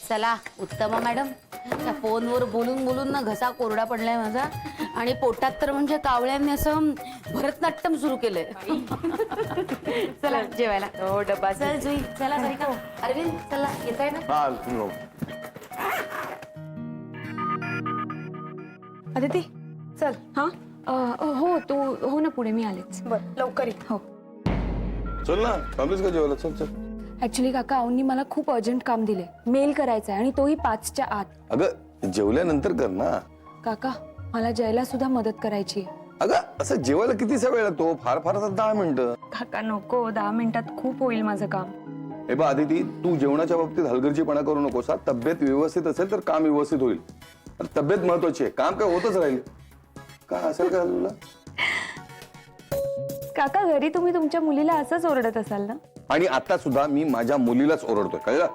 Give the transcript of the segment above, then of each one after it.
चला उत्तमा मॅडम, त्या फोनवर बोलून बोलून ना घसा कोरडा पडलाय माझा आणि पोटात तर म्हणजे कावळ्यांनी असं भरतनाट्यम सुरू केलंय. चला जेवायला. हो डबा चल जुई, चला सारिका. अरविंद चला, येताय ना? अदिती चल. हा हो तू हो ना पुढे मी आलेच. बर लवकर ये. हो चल ना, थांबलीस का जेवायला? चल चल. ऍक्च्युली काका अवनी मला खूप अर्जंट काम दिले, मेल करायचा आहे आणि तोही 5च्या आत. अगं जेवल्यानंतर कर ना. काका मला जयला सुद्धा मदत करायची आहे. अगं असं जेवायला कितीसा वेळ लागतो? फार फार आता 10 मिनिटं. काका नको, 10 मिनिटात खूप होईल माझं काम. हे बा आदिती, तू जेवणाच्या बाबतीत हलगर्जीपणा करू नकोस. तब्येत व्यवस्थित असेल तर काम व्यवस्थित होईल. तब्येत महत्वाची आहे, काम काय होतच राहील. काय असेल का तुला? काका घरी तुम्ही तुमच्या मुलीला असंच ओरडत असाल ना? आणि आता सुद्धा मी माझ्या मुलीलाच ओरडतोय, कळलं?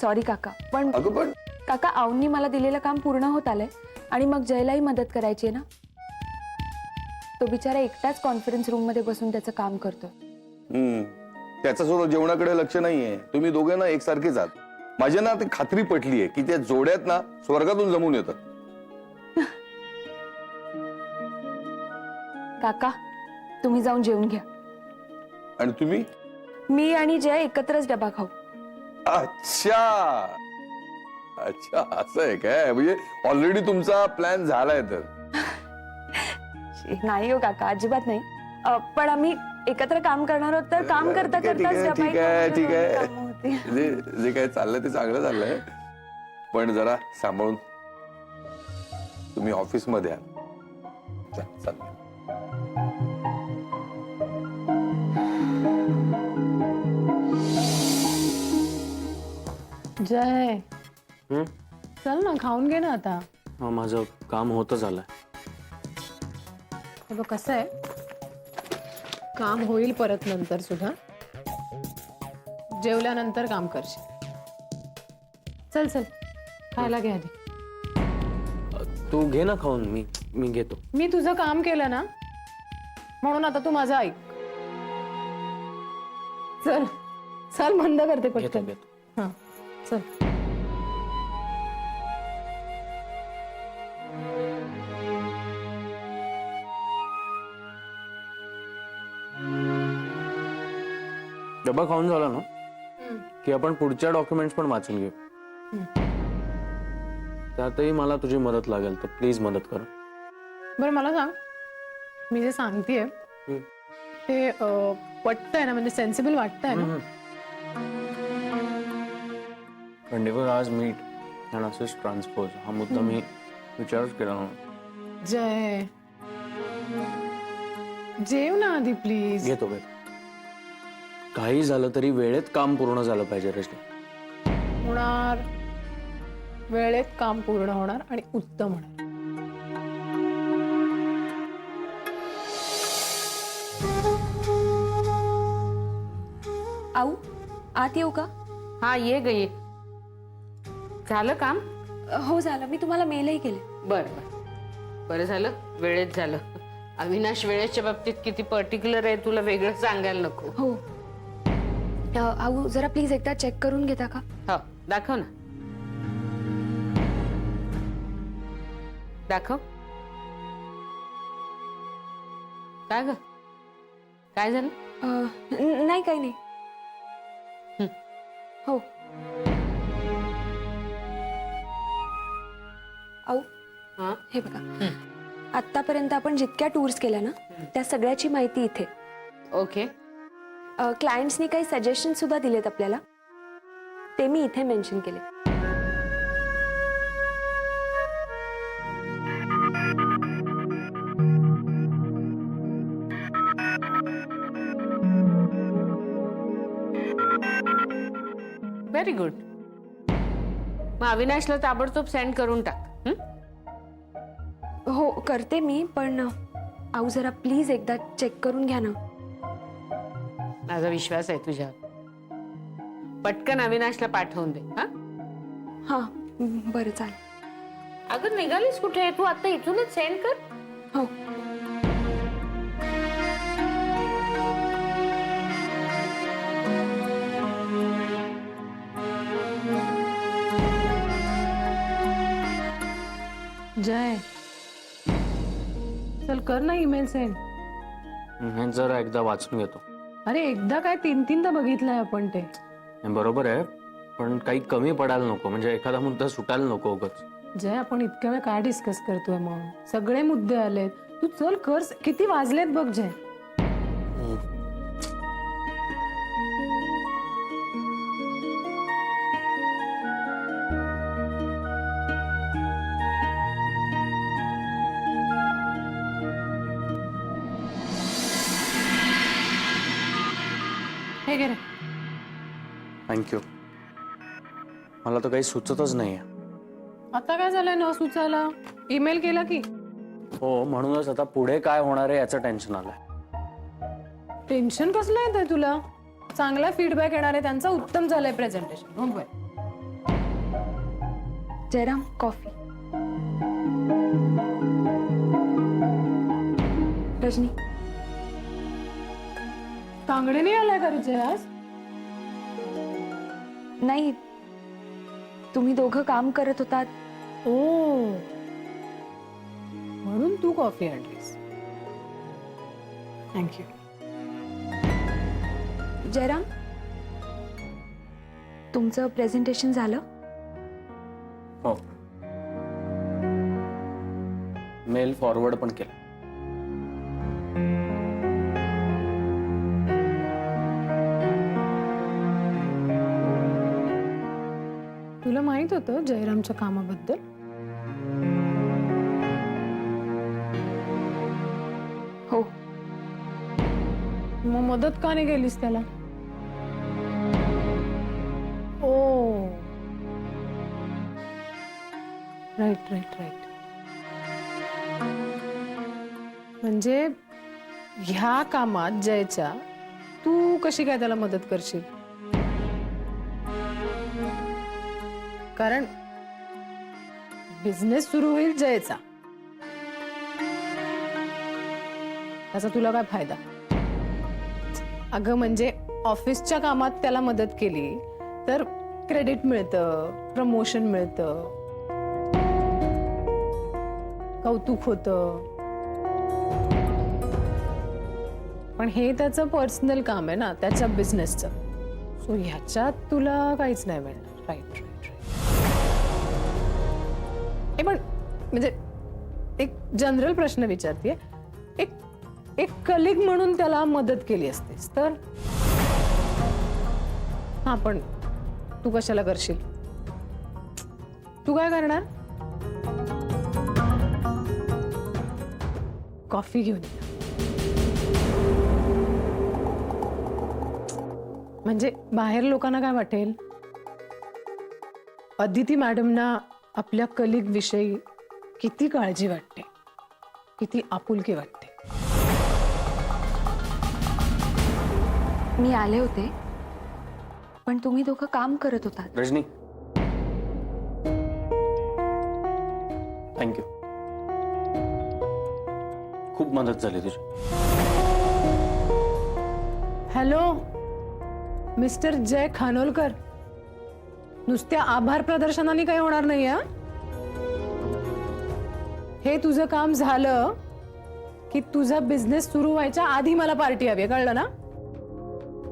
सॉरी काका, पण अगं पण काका अवनी मला दिलेलं काम पूर्ण होत आलंय आणि मग जयलाही मदत करायची आहे ना. तो बिचारा एकटाच कॉन्फरन्स रूम मध्ये बसून त्याचं काम करतोय. त्याचं सुद्धा जेवणाकडे लक्ष नाहीये. तुम्ही दोघे ना एकसारखेच आहात. माझ्या ना ती खात्री पटलीये की त्या जोड्यात ना स्वर्गातून जमून येतात. काका तुम्ही जाऊन जेवून घ्या आणि तुम्ही? मी आणि जय एकत्रच डबा खाऊ. अच्छा अच्छा, असं आहे काय? म्हणजे ऑलरेडी तुमचा प्लॅन झालाय तर? नाही हो काका, अजिबात नाही. पण आम्ही एकत्र काम करणार आहोत तर काम करता ठीक आहे, करताच ठीक आहे, ठीक आहे, डबा ठीक कामं आहे. होतील. जे काय चाललंय ते चांगलं चाललंय, पण जरा सांभाळून. तुम्ही ऑफिस मध्ये आहात. चल. जय चल ना, खाऊन घे ना आता. माझं काम होतं झालंय. हे बघ कसं आहे, काम होईल परत नंतर सुद्धा. जेवल्यानंतर काम करशील. चल चल खायला घे आधी. तू घे ना खाऊन, मी घेतो. मी तुझं काम केलं ना म्हणून आता तू माझं ऐक. चल चल, बंद करते घेतो पटकन. घेतो. हा चल. डबा खाऊन झाला ना की आपण पुढच्या डॉक्युमेंट्स पण वाचून घेऊ. त्यातही मला तुझी मदत लागेल, तर प्लीज मदत कर. बरं मला सांग, मी जे सांगतेय ते पटतंय ना? म्हणजे सेन्सिबल वाटतंय ना? खंडेवर आज मीट आणि असेच ट्रान्सपोज हा मुद्दा मी विचारच केला ना. जय जेव ना आधी प्लीज. घेतो घेतो. काही झालं तरी वेळेत काम पूर्ण झालं पाहिजे रजनी. होणार, वेळेत काम पूर्ण होणार आणि उत्तम होणार. आऊ आत येऊ का? हा ये ग ये. झालं काम? हो झालं, मी तुम्हाला मेलही केले. बरं बरं झालं, वेळेत झालं. अविनाश वेळेच्या बाबतीत किती पर्टिक्युलर आहे, तुला वेगळं सांगायला नको. हो आऊ जरा प्लीज एकदा चेक करून घेता का? हो दाखव ना, दाखव. काय ग, काय झालं? नाही काही नाही. हो आऊ हा हे बघा, आतापर्यंत आपण जितक्या टूर्स केल्या ना त्या सगळ्याची माहिती इथे. ओके. क्लायंट्सनी काही सजेशन सुद्धा दिलेत आपल्याला, ते मी इथे मेन्शन केले. Very good. मग अविनाशला ताबडतोब सेंड करून टाक. हो करते मी, पण आऊ जरा प्लीज एकदा चेक करून घ्या ना. माझा विश्वास आहे तुझ्यावर. पटकन अविनाशला पाठवून दे. हा हां बरं चालेल. अगं निघालीस कुठे? तू आता इथूनच सेंड कर. हो जय चल कर ना ईमेल सेंड. हे जरा एकदा वाचून घेतो. अरे एकदा काय 3-3दा बघितलंय आपण ते. हे बरोबर आहे, पण काही कमी पडायला नको, म्हणजे एखादा मुद्दा सुटायला नको उगाच. जय आपण इतक्या वेळ काय डिस्कस करतोय मग? सगळे मुद्दे आलेत, तू चल कर. किती वाजलेत बघ जय. हे घे रे. थँक्यू. मला तर काही सुचतच नाहीये. आता काय झालंय न सुचायला? ईमेल केला की? हो, म्हणूनच आता पुढे काय होणार आहे याचं टेन्शन आलंय. टेन्शन कसलं येतंय तुला? चांगला फीडबॅक येणार आहे त्यांचा. उत्तम झालंय प्रेझेंटेशन. हो बाय. जयराम कॉफी. रजनी कांगडे नाही आलाय का तुझे आज? नाही, तुम्ही दोघं काम करत होतात. ओ म्हणून तू कॉफी आणलीस. थँक्यू. जयराम, तुमचं प्रेझेंटेशन झालं? हो, मेल फॉरवर्ड पण केलं. तुला माहित होतं जयरामच्या कामाबद्दल? हो. मग मदत का नाही केलीस त्याला? ओ राईट राईट राईट. म्हणजे ह्या कामात जयच्या तू कशी काय त्याला मदत करशील? कारण बिझनेस सुरू होईल जयचा, त्याचा तुला काय फायदा? अगं म्हणजे ऑफिसच्या कामात त्याला मदत केली तर क्रेडिट मिळतं, प्रमोशन मिळतं, कौतुक होतं. पण हे त्याचं पर्सनल काम आहे ना, त्याच्या बिझनेसचं. सो ह्याच्यात तुला काहीच नाही मिळणार. Right right. पण म्हणजे एक जनरल प्रश्न विचारते. एक कलिग म्हणून त्याला मदत केली असतेस तर? हा, पण तू कशाला करशील? तू काय करणार? कॉफी घेऊन ये. म्हणजे बाहेर लोकांना काय वाटेल? अदिती मॅडमना आपल्या कलिग विषयी किती काळजी वाटते, किती आपुलकी वाटते. मी आले होते, पण तुम्ही दोघं काम करत होतात. रजनी, थँक्यू. खूप मदत झाली तुझी. हॅलो मिस्टर जय खानोलकर, नुसत्या आभार प्रदर्शनाने काही होणार नाही. हे तुझं काम झालं की तुझा बिझनेस सुरू व्हायच्या आधी मला पार्टी हवी, कळलं ना?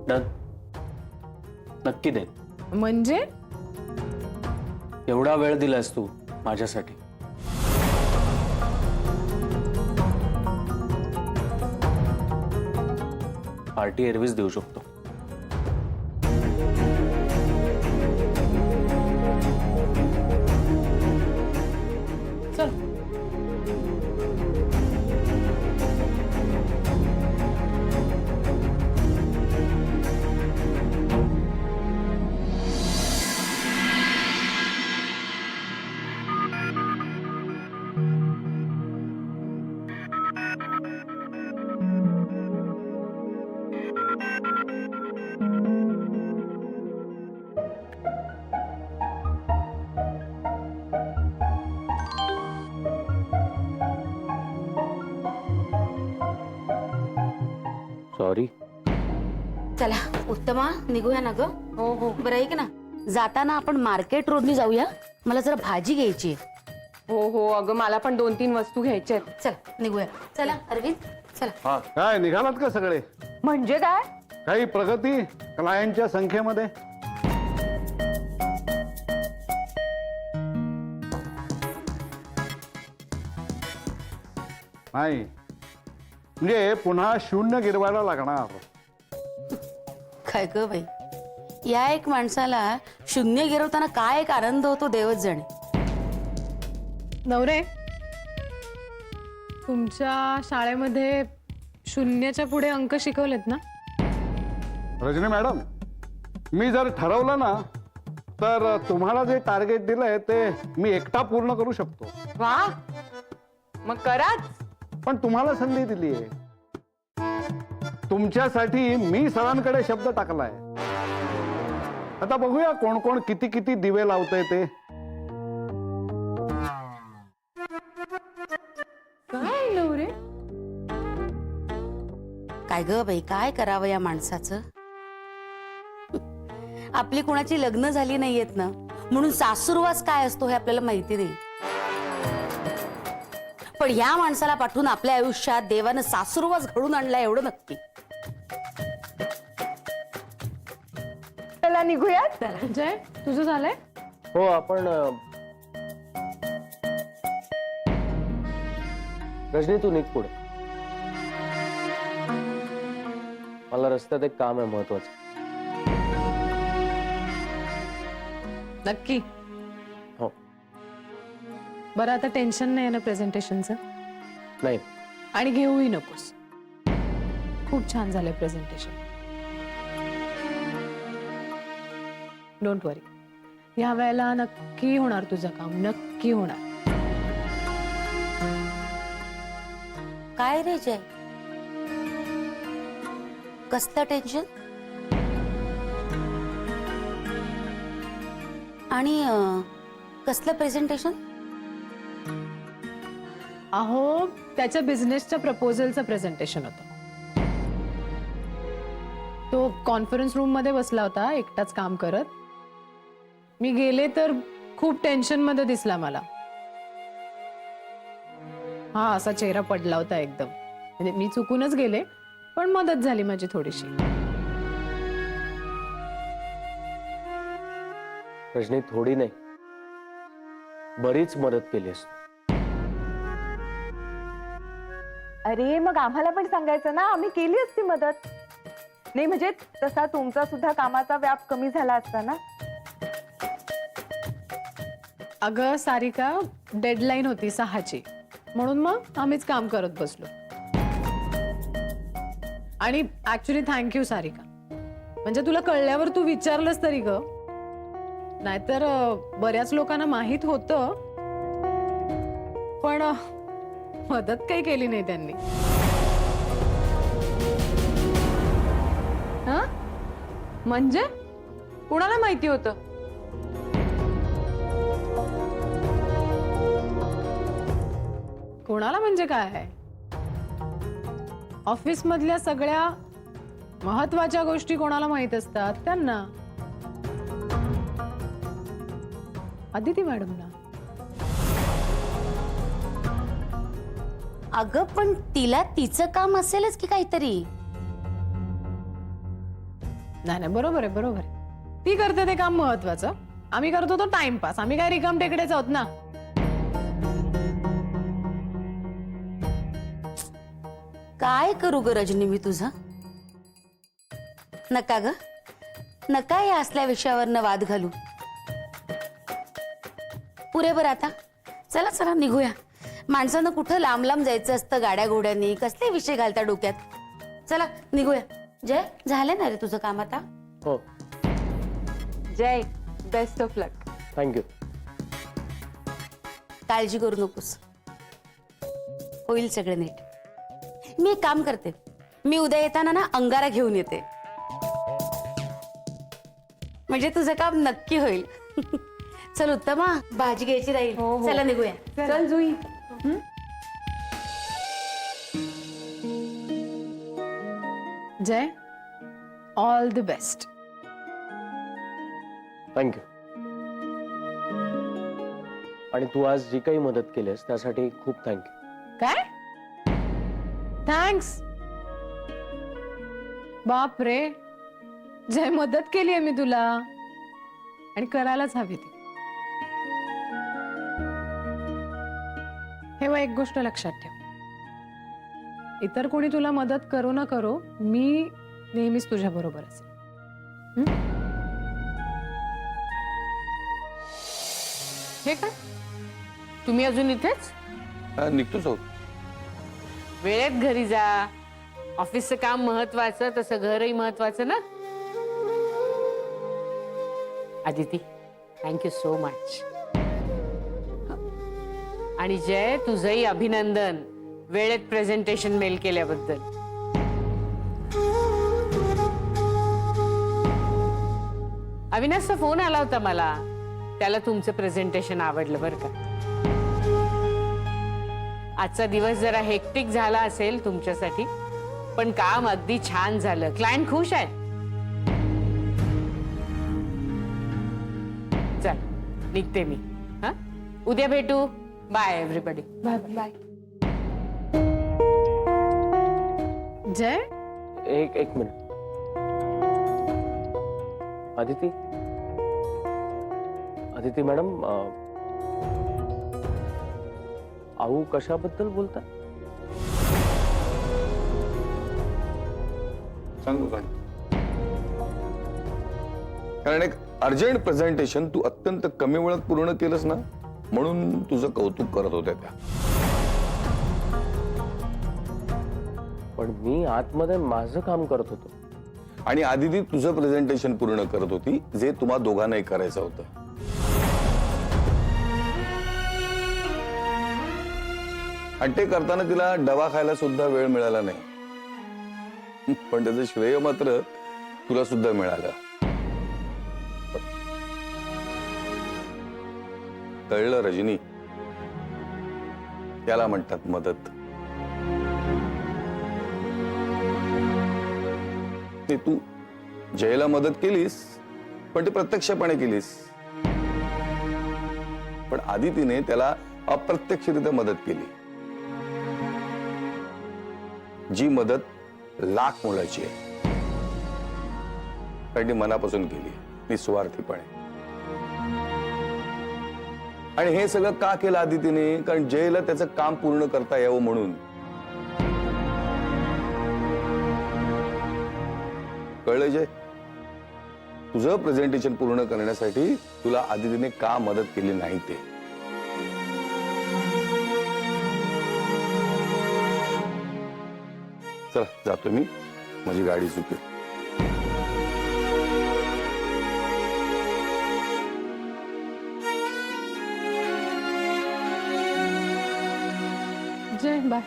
डन. नक्की दे. म्हणजे एवढा वेळ दिलास तू माझ्यासाठी. पार्टी एरवीच देऊ शकतो. चल. सॉरी. चला उत्तमा, निघूया ना ग. हो, बरं ऐक ना, जाताना आपण मार्केट रोडनी जाऊया. मला जरा भाजी घ्यायची आहे. हो हो अगं मला पण 2-3 वस्तू घ्यायच्या आहेत. चला निघूया. चला अरविंद चला. काय निघालात का सगळे? म्हणजे काय? काही प्रगती क्लायंटच्या संख्येमध्ये? नाही म्हणजे पुन्हा शून्य गिरवायला लागणार. काय ग बाई, या एक माणसाला शून्य गिरवताना काय एक आनंद होतो देवच जाणे. नवरे, तुमच्या शाळेमध्ये शून्याच्या पुढे अंक शिकवलेत ना? रजनी मॅडम, मी जर ठरवलं ना तर तुम्हाला जे टार्गेट दिलंय ते मी एकटा पूर्ण करू शकतो. वा मग कराच. पण तुम्हाला संधी दिली आहे. तुमच्यासाठी मी सरांकडे शब्द टाकलाय. आता बघूया कोण कोण किती किती दिवे लावतंय ते. काय नवरे? काय ग बाई, काय करावं या माणसाचं. आपली कुणाची लग्न झाली नाहीयेत ना म्हणून सासूरवास काय असतो हे आपल्याला माहिती नाही. पण ह्या माणसाला पाठवून आपल्या आयुष्यात देवानं सासूरवास घडून आणला एवढं नक्की. चला निघूयात. जय, तुझं झालंय? हो आपण रजनी तू निघ पुढे. मला रस्त्यात एक काम आहे महत्वाचं. नक्की? हो. बरं आता टेन्शन नाही ना प्रेझेंटेशनचं? नाही. आणि घेऊही नकोस. खूप छान झालंय प्रेझेंटेशन. डोंट वरी, ह्या वेळेला नक्की होणार तुझं काम, नक्की होणार. काय रे जय, कसलं टेन्शन? आणि कसलं प्रेझेंटेशन? अहो त्याच्या बिझनेसच्या प्रपोजलचं प्रेझेंटेशन होतं. तो कॉन्फरन्स रूम मध्ये बसला होता एकटाच काम करत. मी गेले तर खूप टेन्शन मध्ये दिसला मला. हा असा चेहरा पडला होता एकदम. म्हणजे मी चुकूनच गेले पण मदत झाली माझी थोडीशी. रजनी थोडी नाही, बरीच मदत केली असते. अरे मग आम्हाला पण सांगायचं ना, आम्ही केली असती मदत. नाही म्हणजे तसा तुमचा सुद्धा कामाचा व्याप कमी झाला असता ना. अगं सारिका, डेडलाईन होती 6ची म्हणून मग आम्हीच काम करत बसलो. आणि ऍक्च्युली थँक्यू सारिका, म्हणजे तुला कळल्यावर तू विचारलंस तरी ग. नाहीतर बऱ्याच लोकांना माहित होतं पण मदत काही केली नाही त्यांनी. हा म्हणजे कुणाला माहिती होतं? कोणाला म्हणजे काय? ऑफिस मधल्या सगळ्या महत्वाच्या गोष्टी कोणाला माहित असतात? त्यांना. अदिती मॅडमला. अगं पण तिला तिचं काम असेलच की काहीतरी. नाही नाही, बरोबर आहे बरोबर आहे. ती करते ते काम महत्वाचं, आम्ही करतो तो टाइमपास. आम्ही काय रिकाम टेकडेच आहोत ना. काय करू ग रजनी मी तुझं? नका ग, नका या असल्या विषयावरनं वाद घालू. पुरे बरं आता. चला चला निघूया. माणसानं कुठं लांब लांब जायचं असतं गाड्या घोड्यांनी. कसले विषय घालता डोक्यात. चला निघूया. जय, झालं ना रे तुझं काम आता? हो. जय, बेस्ट ऑफ लक. थँक्यू. काळजी करू नकोस, होईल सगळं नीट. मी एक काम करते, मी उद्या येताना ना अंगारा घेऊन येते, म्हणजे तुझं काम नक्की होईल. चल उत्तमा, भाजी घ्यायची राहील. चला निघूया. चल जुई. जय, ऑल द बेस्ट. थँक्यू. आणि तू आज जी काही मदत केलीस त्यासाठी खूप थँक्यू. काय थँक्स? बाप रे, जय, मदत केली आहे मी तुला आणि करायलाच हवी ती. हे एक गोष्ट लक्षात ठेव, इतर कोणी तुला मदत करो ना करो, मी नेहमीच तुझ्या बरोबर असेल. हे काय, तुम्ही अजून इथेच? निघतोच आहोत. वेळेत घरी जा. ऑफिसचं काम महत्वाचं, तसं घरही महत्वाचं ना. Aditi, thank you so much. आणि जय, तुझंही अभिनंदन वेळेत प्रेझेंटेशन मेल केल्याबद्दल. अविनाशचा फोन आला होता मला, त्याला तुमचं प्रेझेंटेशन आवडलं बरं का. आजचा दिवस जरा हेक्टिक झाला असेल तुमच्यासाठी, पण काम अगदी छान झालं. क्लायंट खुश आहे. चल, निघते मी. हा, उद्या भेटू. Bye everybody. Bye bye. Jai, एक मिनिट. आदिती मॅडम, आऊ कशाबद्दल बोलता? सांगू काय? कारण एक अर्जंट प्रेझेंटेशन तू अत्यंत कमी वेळात पूर्ण केलंस ना, म्हणून तुझं कौतुक करत होत्या त्या. पण मी आतमध्ये माझं काम करत होतो. आणि आदिती तुझं प्रेझेंटेशन पूर्ण करत होती, जे तुम्हा दोघांनाही करायचं होतं. आणि ते करताना तिला डबा खायला सुद्धा वेळ मिळाला नाही, पण त्याचं श्रेय मात्र तुला सुद्धा मिळालं. कळलं रजनी, त्याला म्हणतात मदत. ते तू जयला मदत केलीस, पण ती प्रत्यक्षपणे केलीस. पण आदितीने त्याला अप्रत्यक्षरित्या मदत केली. जी मदत लाख मोलाची आहे, कारण ती मनापासून केली, निस्वार्थीपणे. आणि हे सगळं का केलं आदितीने? कारण जयला त्याचं काम पूर्ण करता यावं म्हणून. कळलं जय? तुझं प्रेझेंटेशन पूर्ण करण्यासाठी तुला आदितीने का मदत केली नाही ते. चला, जातो मी, माझी गाडी चुकली. Jai, bye.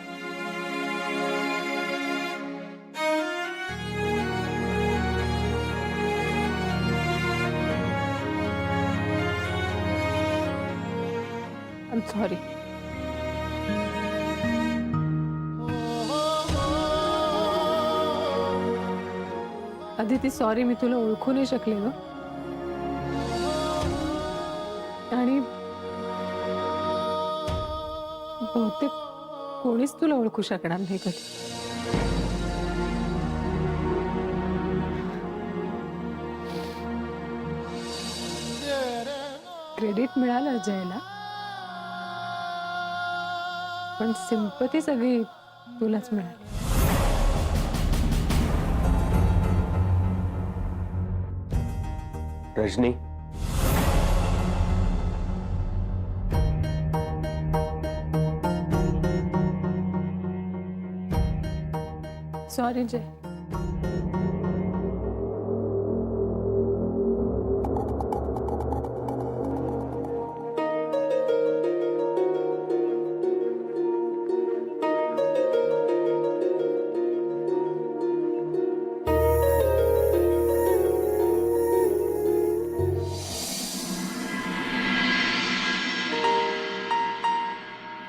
I'm sorry. Aditi, sorry, मी तुला ओळखू नाही शकले ग. आणि बहुतेक कोणीच तुला ओळखू शकणार नाही कधी. क्रेडिट मिळालं जयला, पण सिंपती सगळी तुलाच मिळाली. रजनी, सॉरी जय.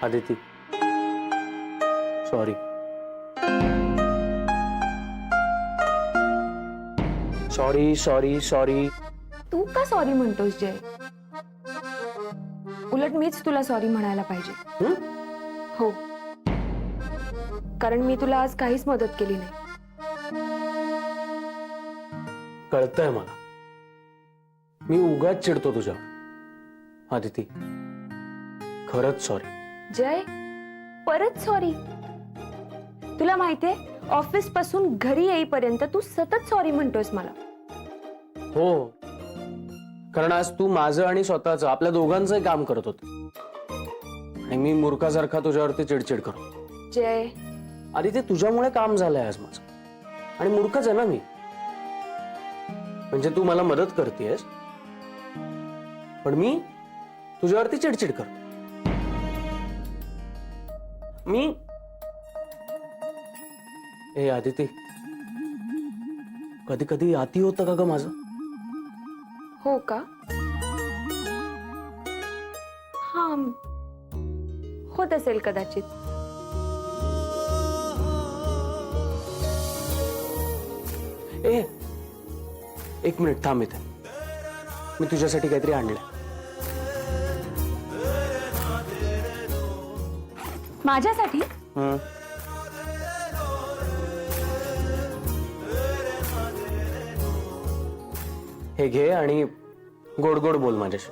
आदिती, सॉरी. सॉरी. तू का सॉरी म्हणतोस जय? उलट मीच तुला सॉरी म्हणायला पाहिजे. हं? हो, कारण मी तुला आज काहीच मदत केली नाही. कळतंय मला. मी उगाच चिडतो तुझ्यावर. आदिती, खरंच सॉरी. जय, परत सॉरी? तुला माहितीये, ऑफिस पासून घरी येईपर्यंत तू सतत सॉरी म्हणतोयस मला. हो, कारण आज तू माझं आणि स्वतःचं, आपल्या दोघांचं काम करत होते आणि मी मूर्खासारखा तुझ्यावरती चिडचिड करतो. जय, आदिती, तुझ्यामुळे काम झालंय आज माझं, आणि मूर्खच आहे ना मी. म्हणजे तू मला मदत करतेस, पण मी तुझ्यावरती चिडचिड करतो. मी ए आदिती, कधी कधी अति होतं का ग माझं? हो का? हा, होत असेल कदाचित. ए, एक मिनिट थांब इथे. मी तुझ्यासाठी काहीतरी आणलंय. माझ्यासाठी? हं. हे घे आणि गोड गोड बोल माझ्याशी.